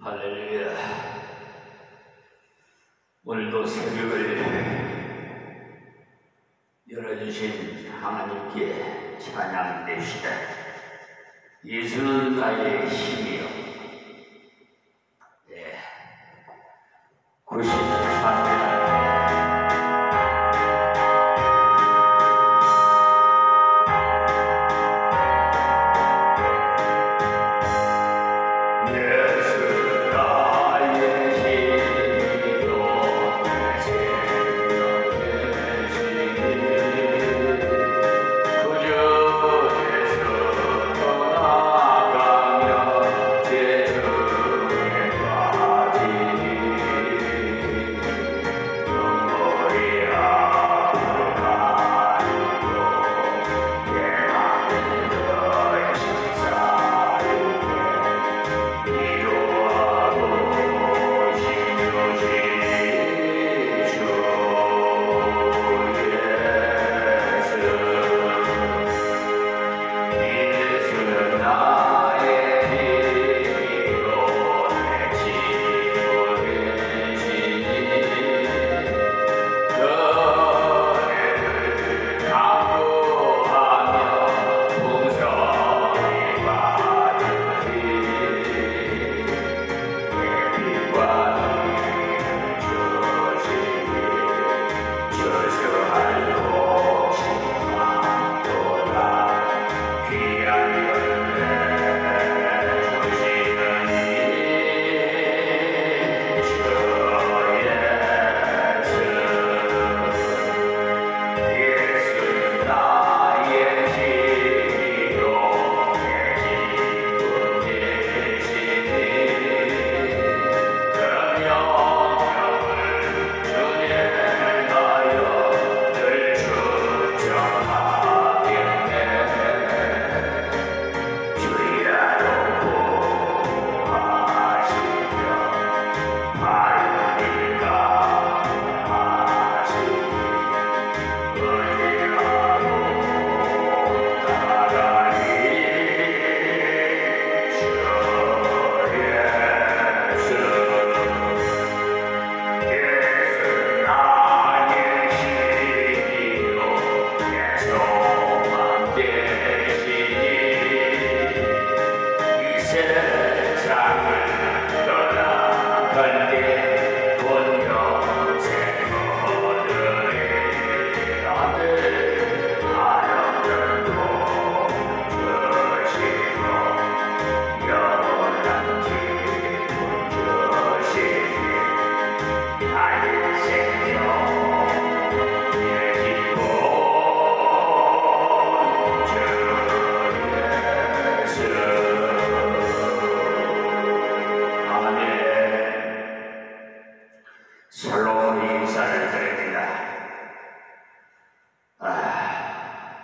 할렐루야. 오늘도 새벽을 열어주신 하나님께 찬양됩시다. 예수는 나의 힘이요. 93년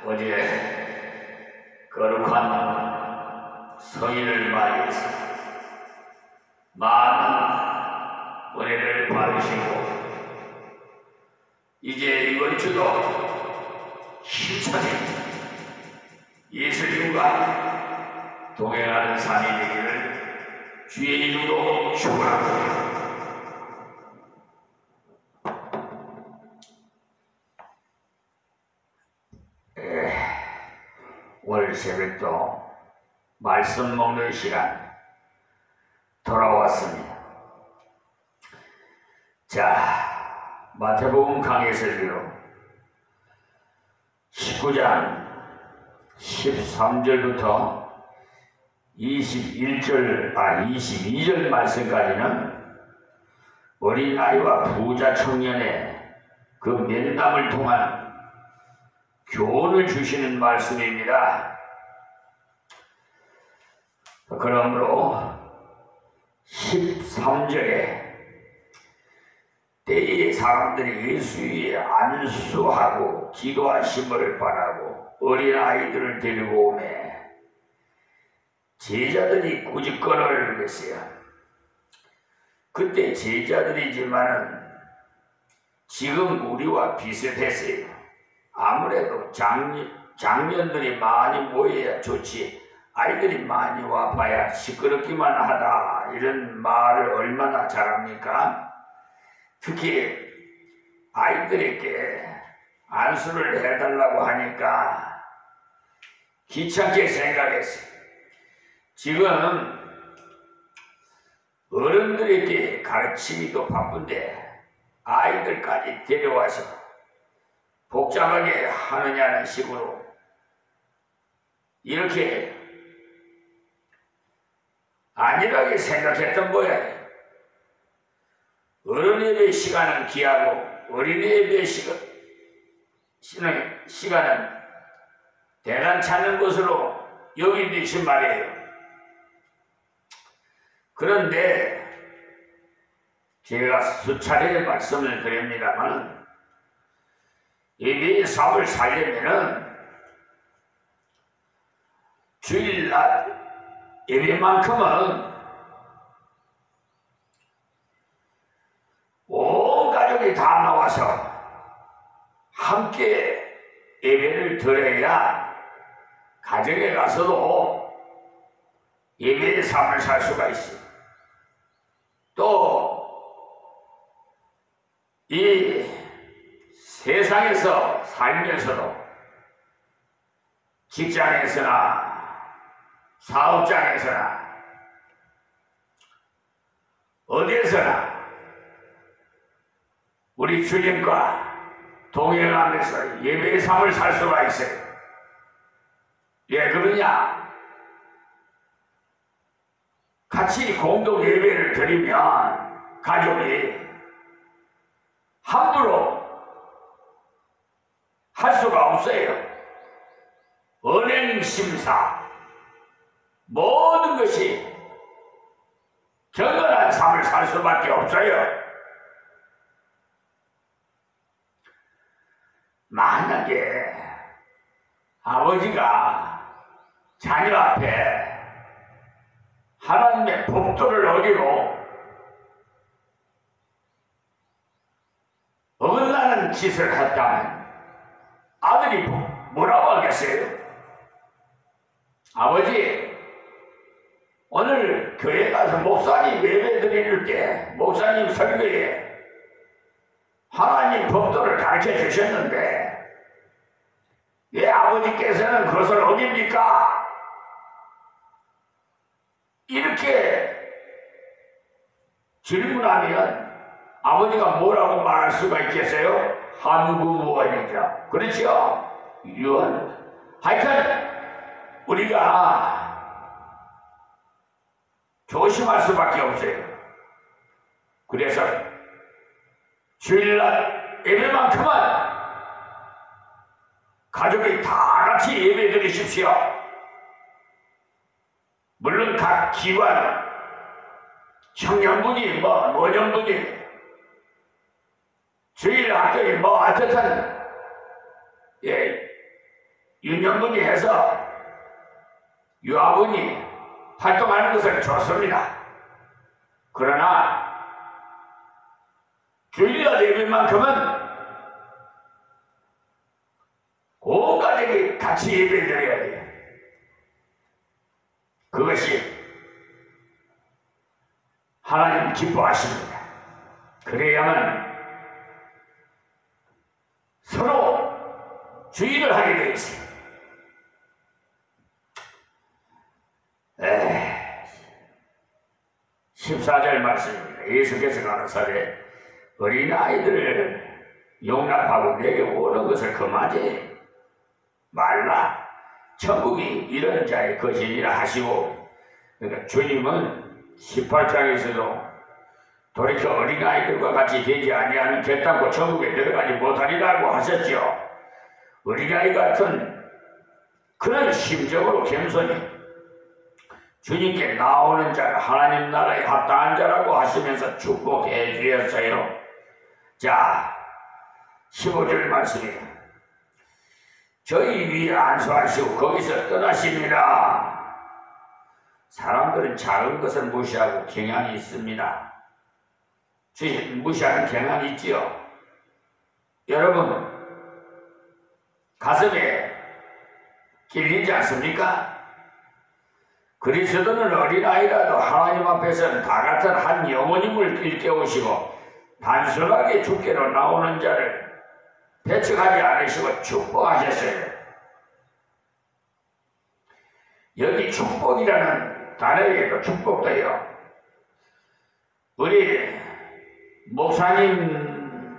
어제 거룩한 성인을 맞이해서 많은 은혜를 받으시고 이제 이번 주도 힘차게 예수님과 동행하는 삶이 되기를 주의 이름으로 축원합니다. 오늘 새벽도 말씀 먹는 시간 돌아왔습니다. 자, 마태복음 강해설교 19장 13절부터 22절 말씀까지는 어린아이와 부자 청년의 그 면담을 통한 교훈을 주시는 말씀입니다. 그러므로 13절에 때에 사람들이 예수 위에 안수하고 기도하심을 바라고 어린아이들을 데리고 오매 제자들이 꾸짖거늘 했어요. 그때 제자들이지만은 지금 우리와 비슷했어요. 아무래도 장년들이 많이 모여야 좋지 아이들이 많이 와봐야 시끄럽기만 하다 이런 말을 얼마나 잘합니까? 특히 아이들에게 안수를 해달라고 하니까 귀찮게 생각했어요. 지금 어른들에게 가르치기도 바쁜데 아이들까지 데려와서 복잡하게 하느냐는 식으로 이렇게 안일하게 생각했던 모양이에요. 어른예배 시간은 귀하고 어린이예배 시간은 대단 찾는 것으로 여기듯이 말이에요. 그런데 제가 수차례 말씀을 드립니다만 예배의 삶을 살려면은 주일날 예배만큼은 온 가족이 다 나와서 함께 예배를 드려야 가정에 가서도 예배의 삶을 살 수가 있어요. 또 이 세상에서 살면서도 직장에서나 사업장에서나 어디에서나 우리 주님과 동행하면서 예배의 삶을 살 수가 있어요. 왜 그러냐? 같이 공동 예배를 드리면 가족이 함부로 할 수가 없어요. 언행심사 모든 것이 경건한 삶을 살 수밖에 없어요. 만약에 아버지가 자녀 앞에 하나님의 법도를 어기고 어긋나는 짓을 했다면 아들이 뭐라고 하겠어요? 아버지, 오늘 교회 가서 목사님 예배 드릴 때 목사님 설교에 하나님 법도를 가르쳐 주셨는데 왜 아버지께서는 그것을 어깁니까? 이렇게 질문하면 아버지가 뭐라고 말할 수가 있겠어요? 한부무원이죠. 그렇죠? 유언. 하여튼 우리가 조심할 수밖에 없어요. 그래서 주일날 예배만큼은 가족이 다 같이 예배 드리십시오. 물론 각 기관, 청년분이 노년분이 주일 학교에 어쨌든 유년분이 해서 유아분이 활동하는 것은 좋습니다. 그러나 주일날 예배만큼은 온 가족이 같이 예배 드려야 돼요. 그것이 하나님 기뻐하십니다. 그래야만 서로 주의를 하게 되어 있어요. 14절 말씀입니다. 예수께서 가라사대 어린아이들을 용납하고 내게 오는 것을 금하지 말라. 천국이 이런 자의 것이니라 하시고, 그러니까 주님은 18장에서도 돌이켜 어린아이들과 같이 되지 아니하는 결단코 천국에 들어가지 못하리라고 하셨죠. 어린아이 같은 그런 심정으로 겸손히 주님께 나오는 자가 하나님 나라에 합당한 자라고 하시면서 축복해 주셨어요. 자, 15절 말씀이에요. 저희 위에 안수하시고 거기서 떠나십니다. 사람들은 작은 것을 무시하고 경향이 있습니다. 무시하는 경향이 있지요. 여러분 가슴에 길리지 않습니까? 그리스도는 어린아이라도 하나님 앞에서는 다 같은 한 영혼임을 일깨우시고 단순하게 주께로 나오는 자를 배척하지 않으시고 축복하셨어요. 여기 축복이라는 단어에도 축복도요. 우리 목사님들도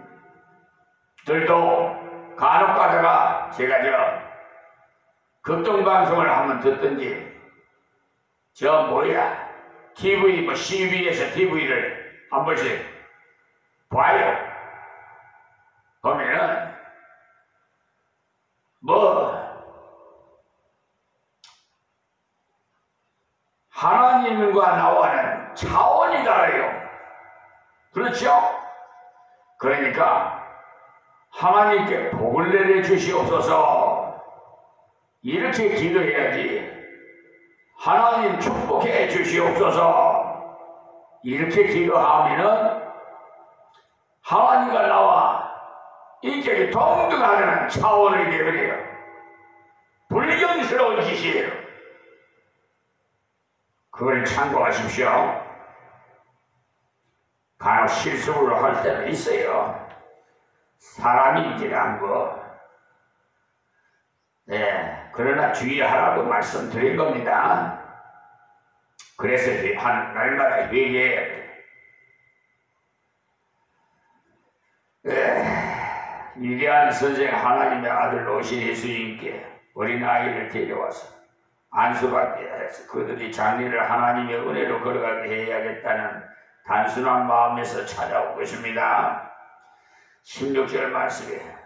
간혹 가다가 제가 극동방송을 한번 듣든지 TV CBS TV를 한 번씩 봐요. 보면은 하나님과 나와는 차원이 달라요. 그렇죠? 그러니까 하나님께 복을 내려 주시옵소서 이렇게 기도해야지, 하나님 축복해 주시옵소서 이렇게 기도하면은 하나님과 나와 인격이 동등하는 차원이 되버려요. 불경스러운 짓이에요. 그걸 참고하십시오. 간혹 실수를 할 때는 있어요. 사람인지란 거. 네, 그러나 주의하라고 말씀드린 겁니다. 그래서 한 날마다 회개해야 돼. 위대한 선생 하나님의 아들 오신 예수님께 어린아이를 데려와서 안수받게 해서 그들이 장래를 하나님의 은혜로 걸어가게 해야겠다는 단순한 마음에서 찾아온 것입니다. 16절 말씀에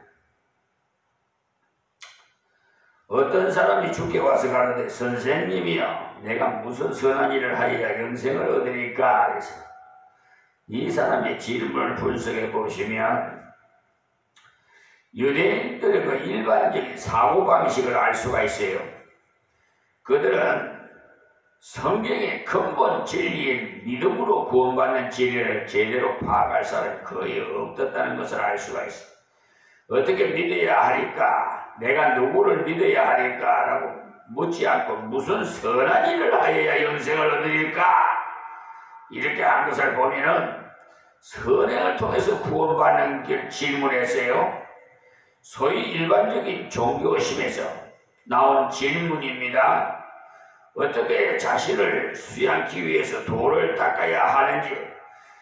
어떤 사람이 주께 와서 가로되 선생님이여 내가 무슨 선한 일을 하여야 영생을 얻으리까? 그래서 이 사람의 질문을 분석해 보시면 유대인들의 그 일반적인 사고방식을 알 수가 있어요. 그들은 성경의 근본 진리인 믿음으로 구원받는 진리를 제대로 파악할 사람이 거의 없었다는 것을 알 수가 있어요. 어떻게 믿어야 하리까? 내가 누구를 믿어야 하리까? 라고 묻지 않고 무슨 선한 일을 하여야 영생을 얻으리까? 이렇게 한 것을 보면은 선행을 통해서 구원받는 길 질문했어요. 소위 일반적인 종교심에서 나온 질문입니다. 어떻게 자신을 수양하기 위해서 도를 닦아야 하는지,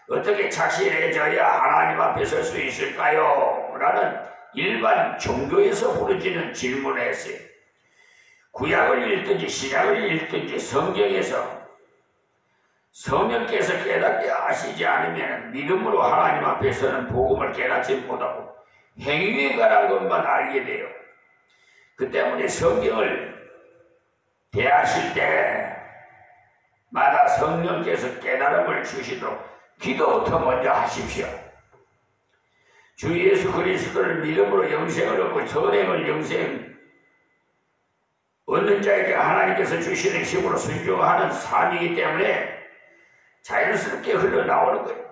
어떻게 착실해져야 하나님 앞에 설 수 있을까요? 라는 일반 종교에서 부르짖는 질문을 했어요. 구약을 읽든지 신약을 읽든지 성경에서 성령께서 깨닫게 하시지 않으면 믿음으로 하나님 앞에 서는 복음을 깨닫지 못하고 행위에 관한 것만 알게 돼요. 그 때문에 성경을 대하실 때마다 성령께서 깨달음을 주시도록 기도부터 먼저 하십시오. 주 예수 그리스도를 믿음으로 영생을 얻고 선행을 영생 얻는 자에게 하나님께서 주시는 힘으로 순종하는 삶이기 때문에 자연스럽게 흘러나오는 거예요.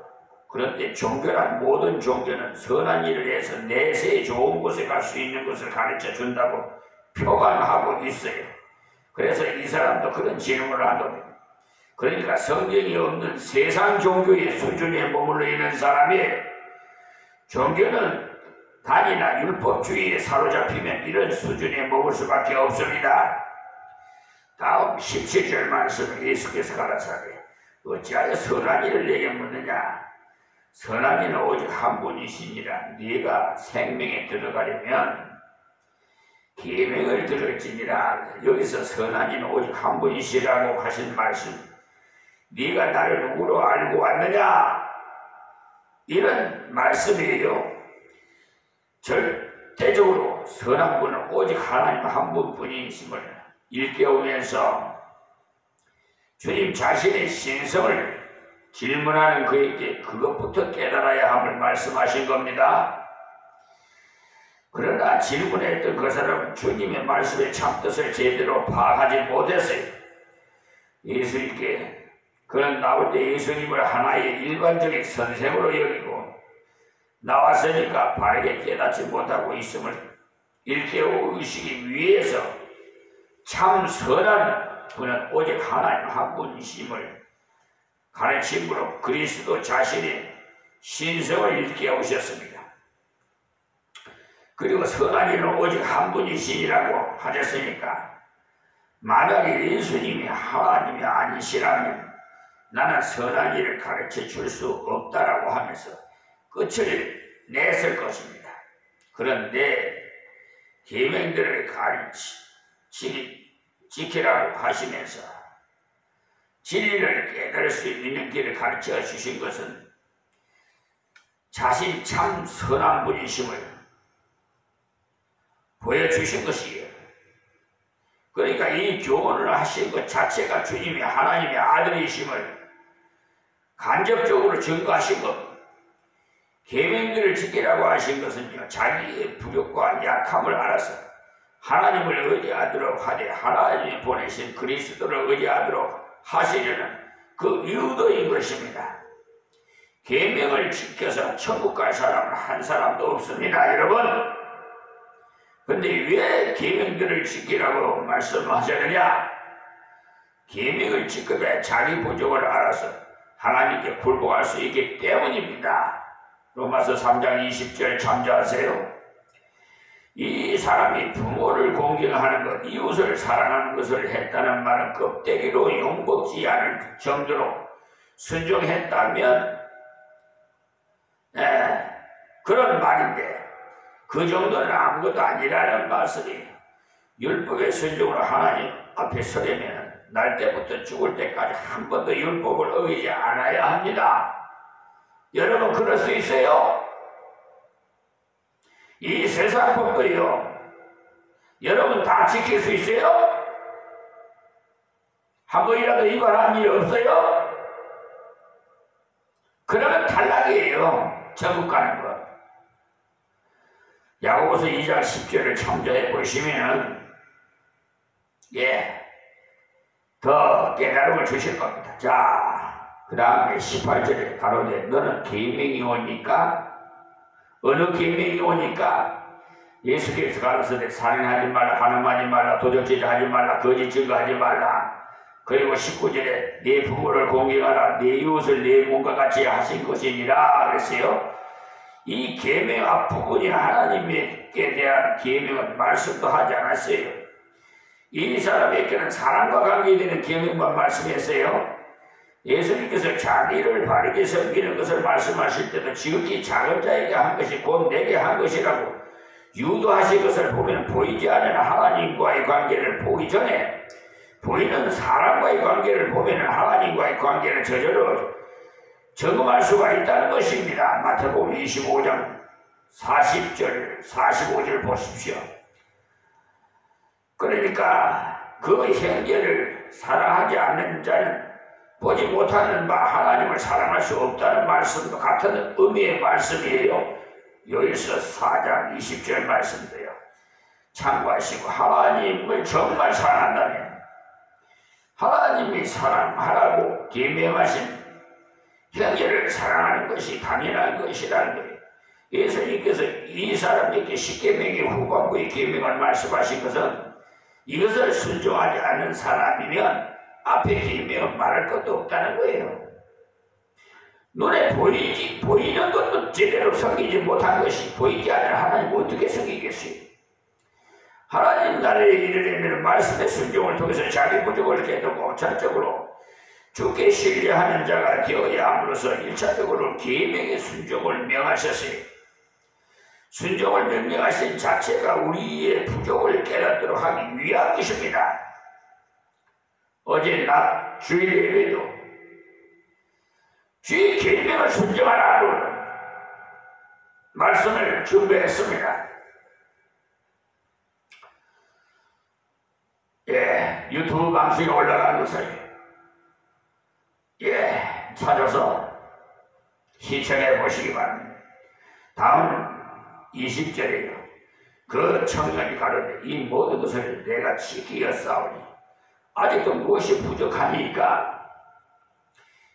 그런데 종교란 모든 종교는 선한 일을 해서 내세에 좋은 곳에 갈 수 있는 것을 가르쳐 준다고 표방하고 있어요. 그래서 이 사람도 그런 질문을 한 겁니다. 그러니까 성경이 없는 세상 종교의 수준에 머물러 있는 사람이 종교는 단이나 율법주의에 사로잡히면 이런 수준에 머물 수밖에 없습니다. 다음 17절 말씀에 예수께서 가라사대 어찌하여 선한 일을 내게 묻느냐? 선한 이는 오직 한 분이시니라. 네가 생명에 들어가려면 계명을 들을지니라. 여기서 선한 이는 오직 한 분이시라고 하신 말씀, 네가 나를 누구로 알고 왔느냐? 이런 말씀이에요. 절대적으로 선한 분은 오직 하나님 한 분뿐이심을 일깨우면서 주님 자신의 신성을 질문하는 그에게 그것부터 깨달아야 함을 말씀하신 겁니다. 그러나 질문했던 그 사람은 주님의 말씀의 참뜻을 제대로 파악하지 못했어요. 예수님께 그는 나올 때 예수님을 하나의 일반적인 선생으로 여기고 나왔으니까 바르게 깨닫지 못하고 있음을 일깨우시기 위해서 참 선한 그는 오직 하나님 한 분이심을 가르침으로 그리스도 자신의 신성을 일깨우셨습니다. 그리고 선한 이는 오직 한 분이시라고 하셨으니까 만약에 예수님이 하나님이 아니시라면 나는 선한 일을 가르쳐 줄 수 없다라고 하면서 끝을 냈을 것입니다. 그런데 계명들을 지키라고 하시면서 진리를 깨달을 수 있는 길을 가르쳐 주신 것은 자신 참 선한 분이심을 보여주신 것이에요. 그러니까 이 교훈을 하신 것 자체가 주님이 하나님의 아들이심을 간접적으로 증거하신 것. 계명들을 지키라고 하신 것은요, 자기의 부족과 약함을 알아서 하나님을 의지하도록 하되 하나님이 보내신 그리스도를 의지하도록 하시려는 그 의도인 것입니다. 계명을 지켜서 천국 갈 사람은 한 사람도 없습니다, 여러분. 근데 왜 계명들을 지키라고 말씀하셨느냐? 계명을 지켜야 자기 부족을 알아서 하나님께 굴복할 수 있기 때문입니다. 로마서 3장 20절 참조하세요. 이 사람이 부모를 공경하는 것, 이웃을 사랑하는 것을 했다는 말은 껍데기로 용먹지 않을 정도로 순종했다면 그런 말인데 그 정도는 아무것도 아니라는 말씀이에요. 율법의 순종으로 하나님 앞에 서려면 날 때부터 죽을 때까지 한 번도 율법을 어기지 않아야 합니다. 여러분 그럴 수 있어요? 이 세상 법도요 여러분 다 지킬 수 있어요? 한 번이라도 위반한 일이 없어요? 그러면 탈락이에요. 천국 가는 것. 야고보서 2장 10절을 참조해 보시면 더 깨달음을 주실 겁니다. 자, 그 다음에 18절에 가로되 너는 계명이 오니까 어느 계명이 오니까 예수께서 가르치되 살인하지 말라, 간음하지 말라, 도적질 하지 말라, 거짓 증거하지 말라. 그리고 19절에 네 부모를 공경하라, 네 이웃을 네 몸과 같이 하신 것이니라 그랬어요. 이 계명 앞부분이 하나님께 대한 계명은 말씀도 하지 않았어요. 이 사람에게는 사랑과 관계되는 계명만 말씀했어요. 예수님께서 자기를 바르게 섬기는 것을 말씀하실 때도 지극히 작은 자에게 한 것이 곧 내게 한 것이라고 유도하신 것을 보면 보이지 않는 하나님과의 관계를 보기 전에 보이는 사람과의 관계를 보면 하나님과의 관계를 저절로 점검할 수가 있다는 것입니다. 마태복음 25장 40절 45절 보십시오. 그러니까 그 형제를 사랑하지 않는 자는 보지 못하는 바 하나님을 사랑할 수 없다는 말씀도 같은 의미의 말씀이에요. 요일서 4장 20절 말씀도요. 참고하시고 하나님을 정말 사랑한다면 하나님이 사랑하라고 계명하신 형제를 사랑하는 것이 당연한 것이라는 거예요. 예수님께서 이 사람에게 십계명의 후반부의 계명을 말씀하신 것은 이것을 순종하지 않는 사람이면 앞에 계명은 말할 것도 없다는 거예요. 눈에 보이는 것도 제대로 섬기지 못한 것이 보이지 않는 하나님 어떻게 섬기겠어요? 하나님 나라에 이르려면 말씀의 순종을 통해서 자기 부족을 깨닫고 전적으로 주께 신뢰하는 자가 되어야 함으로써 1차적으로 계명의 순종을 명하셨어요. 순종을 명령하신 자체가 우리의 부족을 깨닫도록 하기 위한 것입니다. 어제 낮 주일 예배도 주의 계명을 순종하라고 말씀을 준비했습니다. 유튜브 방송에 올라간 것을 찾아서 시청해 보시기 바랍니다. 다음 20절에요. 그 청년이 가로되 이 모든 것을 내가 지키었사오니 아직도 무엇이 부족하니까?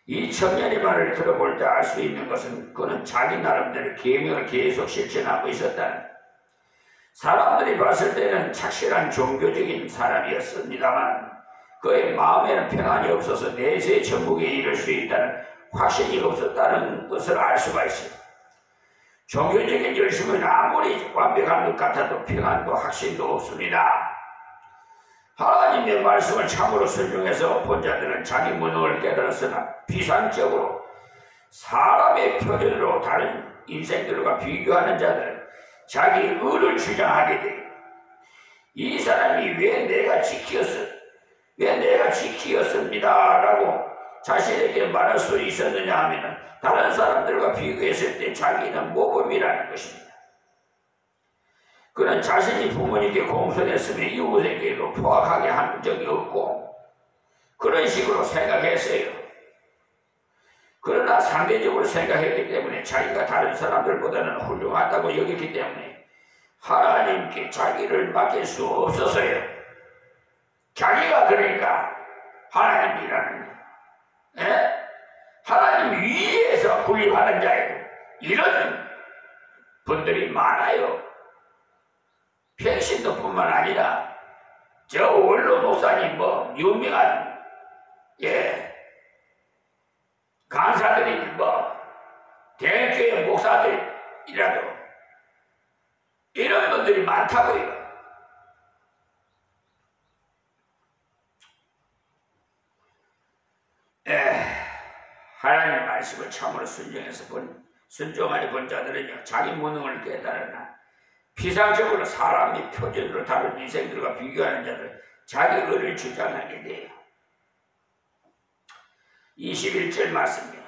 이 청년의 말을 들어볼 때 알 수 있는 것은 그는 자기 나름대로 계명을 계속 실천하고 있었다는, 사람들이 봤을 때는 착실한 종교적인 사람이었습니다만 그의 마음에는 평안이 없어서 내세 천국에 이를 수 있다는 확신이 없었다는 것을 알 수가 있어요. 종교적인 열심은 아무리 완벽한 것 같아도 평안도 확신도 없습니다. 하나님의 말씀을 참으로 순종해서 본 자들은 자기 무능을 깨달았으나 비상적으로 사람의 표준으로 다른 인생들과 비교하는 자들은 자기 의를 주장하게 돼요. 이 사람이 왜 내가 지키었습니다 라고 자신에게 말할 수 있었느냐 하면 다른 사람들과 비교했을 때 자기는 모범이라는 것입니다. 그는 자신이 부모님께 공손했으면 이웃에게도 포악하게 한 적이 없고 그런 식으로 생각했어요. 그러나 상대적으로 생각했기 때문에 자기가 다른 사람들보다는 훌륭하다고 여겼기 때문에 하나님께 자기를 맡길 수 없었어요. 자기가 그러니까 하나님이라는 하나님 위에서 군림하는 자예요. 이런 분들이 많아요. 평신도뿐만 아니라 저 원로 목사님 뭐 유명한 강사들이 뭐 대교회 목사들이라도 이런 분들이 많다고요. 하나님 말씀을 참으로 순종하여 본 자들은요 자기 무능을 깨달으나 피상적으로 사람의 표준으로 다른 인생들과 비교하는 자들 자기 의를 주장하게 돼요. 21절 말씀이요.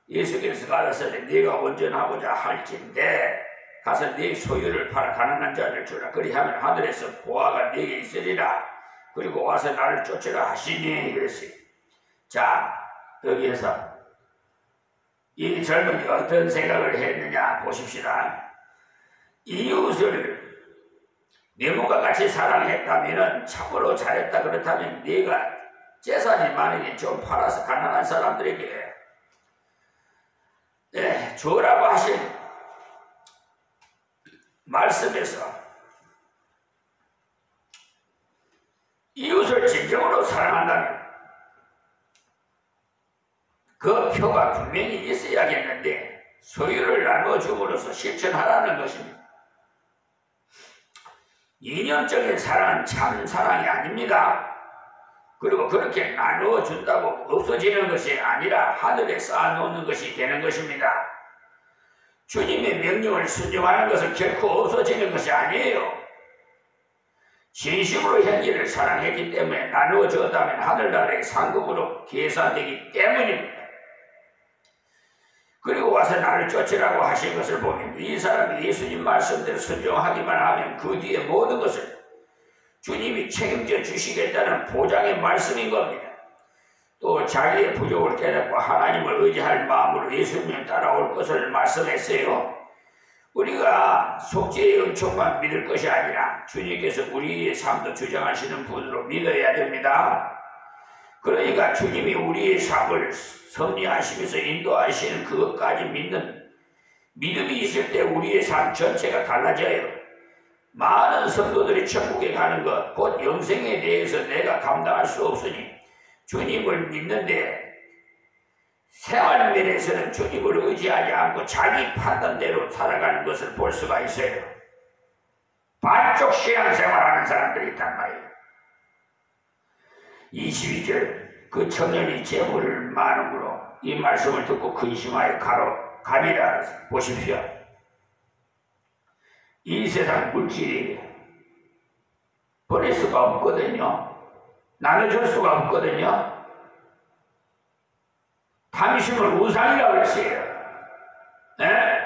예수께서 가라사대 네가 온전하고자 할진대 가서 네 소유를 팔아 가난한 자를 주라. 그리하면 하늘에서 보화가 네게 있으리라. 그리고 와서 나를 쫓으라 하시니 그랬어요. 자, 여기에서 이 젊은이가 어떤 생각을 했느냐 보십시다. 이웃을 내 몸과 같이 사랑했다면 참으로 잘했다. 그렇다면 네가 재산이 많으니 좀 팔아서 가난한 사람들에게 주라고 하신 말씀에서 이웃을 진정으로 사랑한다면 그 표가 분명히 있어야겠는데 소유를 나눠줌으로써 실천하라는 것입니다. 이념적인 사랑은 참 사랑이 아닙니다. 그리고 그렇게 나누어준다고 없어지는 것이 아니라 하늘에 쌓아놓는 것이 되는 것입니다. 주님의 명령을 순종하는 것은 결코 없어지는 것이 아니에요. 진심으로 형제를 사랑했기 때문에 나누어 줬다면 하늘나라의 상급으로 계산되기 때문입니다. 그리고 와서 나를 쫓으라고 하신 것을 보면 이 사람이 예수님 말씀대로 순종하기만 하면 그 뒤에 모든 것을 주님이 책임져 주시겠다는 보장의 말씀인 겁니다. 또 자기의 부족을 깨닫고 하나님을 의지할 마음으로 예수님을 따라올 것을 말씀했어요. 우리가 속죄의 은총만 믿을 것이 아니라 주님께서 우리의 삶도 주장하시는 분으로 믿어야 됩니다. 그러니까 주님이 우리의 삶을 섭리하시면서 인도하시는 그것까지 믿는 믿음이 있을 때 우리의 삶 전체가 달라져요. 많은 성도들이 천국에 가는 것, 곧 영생에 대해서 내가 감당할 수 없으니 주님을 믿는데 생활면에서는 주님을 의지하지 않고 자기 판단대로 살아가는 것을 볼 수가 있어요. 반쪽 신앙생활하는 사람들이 있단 말이에요. 22절 그 청년이 재물을 많음으로 이 말씀을 듣고 근심하여 가니라. 보십시오. 이 세상 물질이 버릴 수가 없거든요. 나눠줄 수가 없거든요. 탐심을 우상이라고 했어요. 네?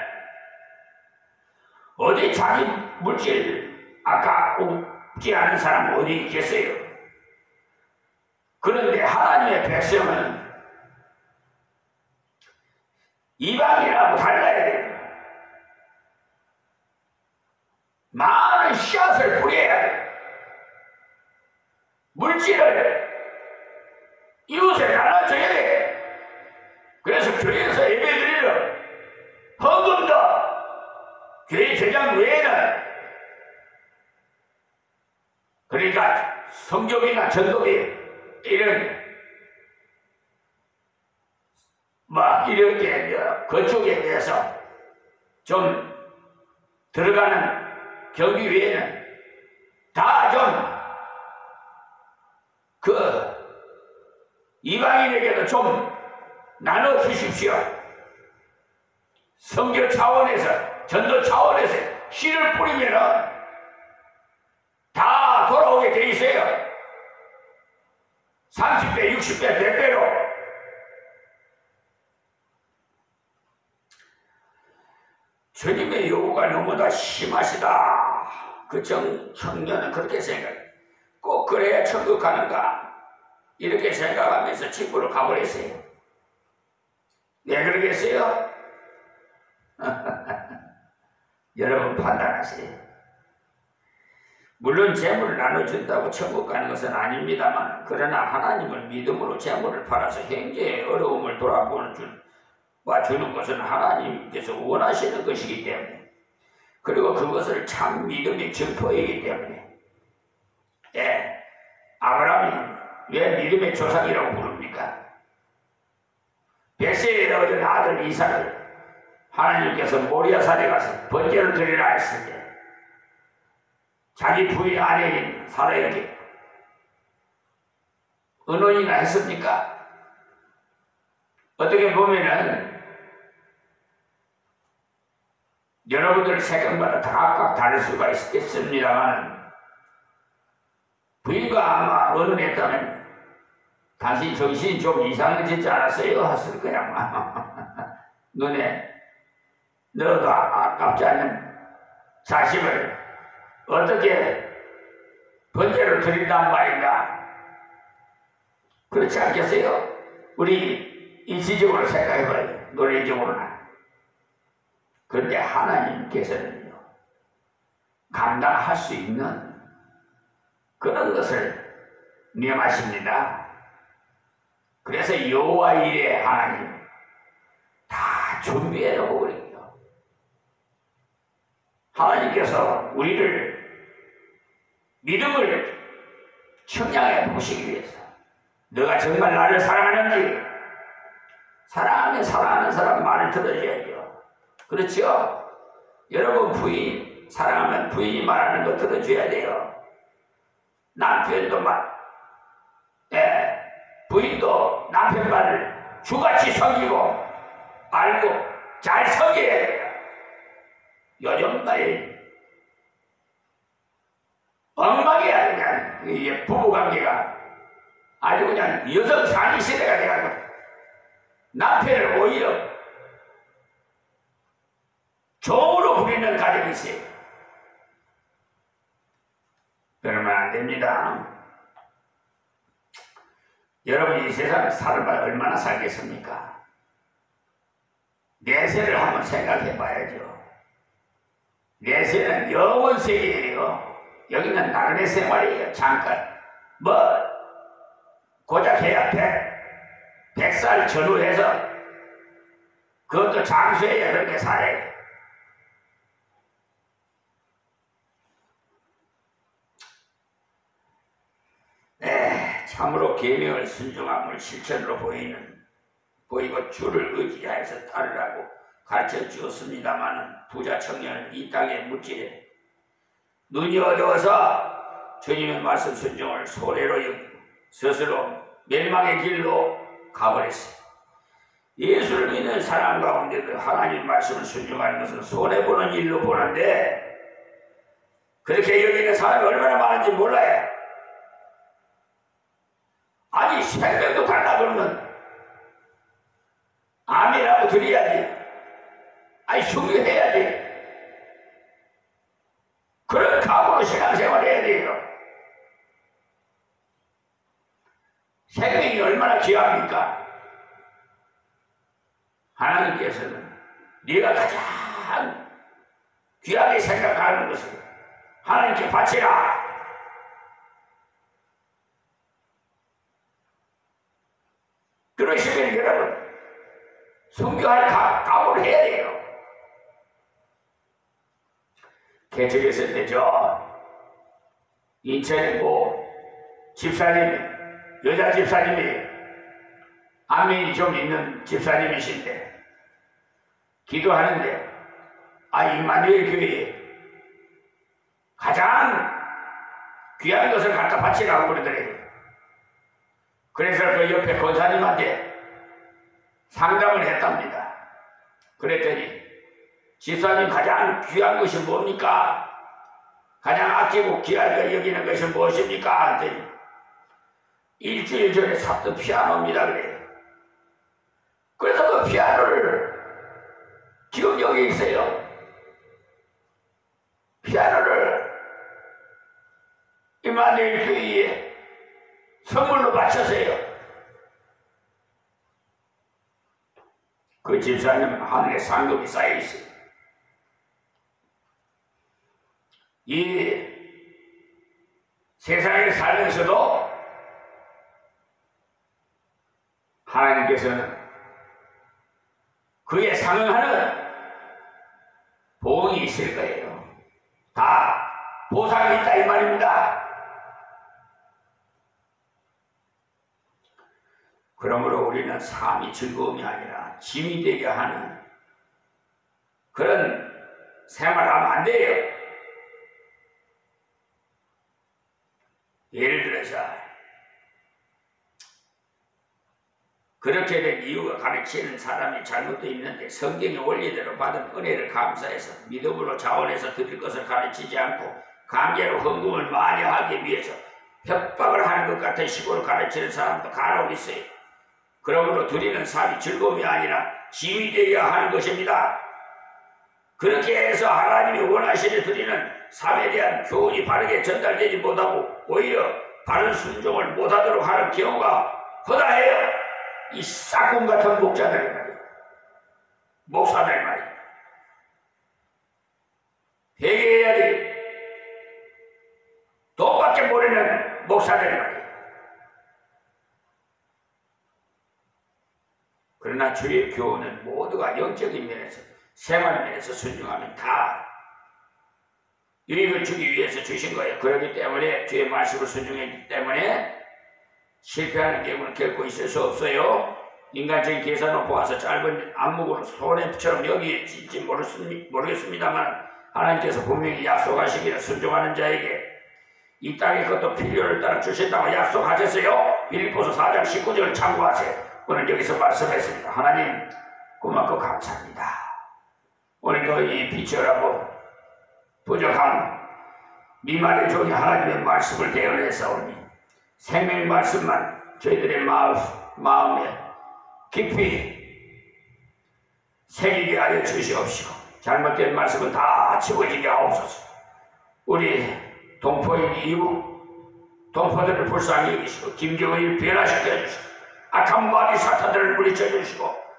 어디 자기 물질 아깝지 않은 사람 어디 있겠어요? 그런데 하나님의 백성은 이방인하고 달라야 돼요. 많은 씨앗을 뿌려야 돼요. 물질을 이웃에 나눠줘야 돼요. 그래서 교회에서 예배드리는 헌금도 교회 재정 외에는 그러니까 성경이나 전도비 이런 이렇게 그쪽에 대해서 좀 들어가는 경기 외에는 다 좀 이방인에게도 좀 나눠 주십시오. 선교 차원에서, 전도 차원에서 씨를 뿌리면은 다 돌아오게 돼 있어요. 30배, 60배, 100배로. 주님의 요구가 너무나 심하시다. 그 청년은 그렇게 생각해. 꼭 그래야 천국 가는가? 이렇게 생각하면서 집으로 가버렸어요. 왜 그러겠어요? 여러분 판단하세요. 물론 재물을 나눠준다고 천국 가는 것은 아닙니다만, 그러나 하나님을 믿음으로 재물을 팔아서 현재의 어려움을 주는 것은 하나님께서 원하시는 것이기 때문에, 그리고 그것을 참 믿음의 증거이기 때문에, 아브라함이 왜 믿음의 조상이라고 부릅니까? 벳세에 얻은 아들 이삭을 하나님께서 모리아산에 가서 번제를 드리라 했을 때 자기 부인 아내인 사라에게 언론이나 했습니까? 어떻게 보면은 여러분들 생각마다 각각 다를 수가 있겠습니다만, 부인과 아마 언론했다면 당신 정신이 좀 이상해지지 않았어요? 했을 거야 아마. 눈에 너도 아깝지 않는 자식을 어떻게 번제로 드린단 말인가? 그렇지 않겠어요? 우리 이치적으로 생각해봐요. 논리적으로나. 그런데 하나님께서는요, 감당할 수 있는 그런 것을 명하십니다. 그래서 여호와 이레 하나님 다 준비해 놓고 그래요. 하나님께서 우리를 믿음을 청량해 보시기 위해서, 너가 정말 나를 사랑하는지, 사랑하면 사랑하는 사람 말을 들어줘야죠. 그렇죠? 여러분 부인 사랑하면 부인이 말하는 거 들어줘야 돼요. 남편도 부인도 남편 말을 주같이 섬기고 알고 잘 섬겨야 돼요. 요즘 나의 엉망이야. 그냥 이 부부관계가 아주 그냥 여성 상위 시대가 돼가지고 남편을 오히려 종으로 부리는 가정이 있어요. 그러면 안 됩니다. 여러분이 이 세상을 살아봐야 얼마나 살겠습니까? 내세를 한번 생각해 봐야죠. 내세는 영원 세계예요. 여기는 나그네 생활이에요. 잠깐 고작 해야 100살 전후해서 그것도 장수해야 그렇게 살아요. 참으로 계명을 순종함을 실천으로 보이고 주를 의지하여서 따르라고 가르쳐 주었습니다만, 부자 청년은 이 땅의 물질에 눈이 어두워서 주님의 말씀 순종을 소례로 여기고 스스로 멸망의 길로 가버렸어요. 예수를 믿는 사람 가운데도 하나님 말씀을 순종하는 것은 손해보는 일로 보는데, 그렇게 여기는 사람이 얼마나 많은지 몰라요. 아니 생명도 달라 그러면 아멘이라고 드려야지. 아니 순교해야지. 그런 각오로 신앙생활 해야 돼요. 생명이 얼마나 귀합니까? 하나님께서는 네가 가장 귀하게 생각하는 것을 하나님께 바치라. 그러시면 여러분 순교할 각오를 해야 돼요. 개척했을 때 인천에 집사님이 여자 집사님이 안면이 좀 있는 집사님이신데 기도하는데 임마누엘 교회에 가장 귀한 것을 갖다 바치라고 그러더래요. 그래서 그 옆에 권사님한테 상담을 했답니다. 그랬더니 집사님 가장 귀한 것이 뭡니까? 가장 아끼고 귀하게 여기는 것이 무엇입니까? 했더니 일주일 전에 샀던 피아노입니다. 그래요. 그래서 그 피아노를 지금 여기 있어요. 피아노를 임마누엘 교회에 선물로 바쳤어요. 그 집사님 하늘에 상금이 쌓여있어요. 이 세상에 살면서도 하나님께서는 그에 상응하는 보응이 있을 거예요. 다 보상이 있다 이 말입니다. 그러므로 우리는 삶이 즐거움이 아니라 짐이 되게 하는 그런 생활을 하면 안 돼요. 예를 들어서 그렇게 된 이유가 가르치는 사람이 잘못도 있는데 성경의 원리대로 받은 은혜를 감사해서 믿음으로 자원해서 드릴 것을 가르치지 않고 강제로 헌금을 많이 하기 위해서 협박을 하는 것 같은 식으로 가르치는 사람도 간혹 있어요. 그러므로 드리는 삶이 즐거움이 아니라 짐이 되어야 하는 것입니다. 그렇게 해서 하나님이 원하시는 드리는 삶에 대한 교훈이 바르게 전달되지 못하고 오히려 바른 순종을 못하도록 하는 경우가 허다해요. 이 싹군 같은 목자들 말이에요. 목사들 말이에요. 회개해야 돼. 돈밖에 모르는 목사들 말이에요. 그러나 주의 교훈은 모두가 영적인 면에서 생활 면에서 순종하면 다 유익을 주기 위해서 주신 거예요. 그렇기 때문에 주의 말씀을 순종했기 때문에 실패하는 경우는 결코 있을 수 없어요. 인간적인 계산으로 보아서 짧은 안목으로 손해처럼 여기질지 모르겠습니다만 하나님께서 분명히 약속하시기를 순종하는 자에게 이 땅의 것도 필요를 따라 주신다고 약속하셨어요. 빌립보서 4장 19절을 참고하세요. 오늘 여기서 말씀했습니다. 하나님 고맙고 감사합니다. 오늘도 이 비천하고 부족한 미만의 종이 하나님의 말씀을 대언해서 생명의 말씀만 저희들의 마음에 깊이 새기게 하여 주시옵시고 잘못된 말씀은 다 지워지게 하옵소서. 우리 동포인 이북 동포들을 불쌍히 여기시고 김정은을 변화시켜 주시고 악한 마귀 사탄들을 물리쳐 주시고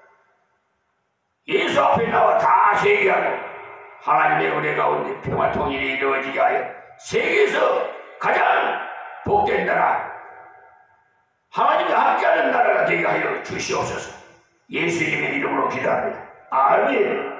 예수 앞에 나와 다 회개하고 하나님의 은혜 가운데 평화 통일이 이루어지게 하여 세계에서 가장 복된 나라 하나님이 함께하는 나라가 되게 하여 주시옵소서. 예수님의 이름으로 기도합니다. 아멘.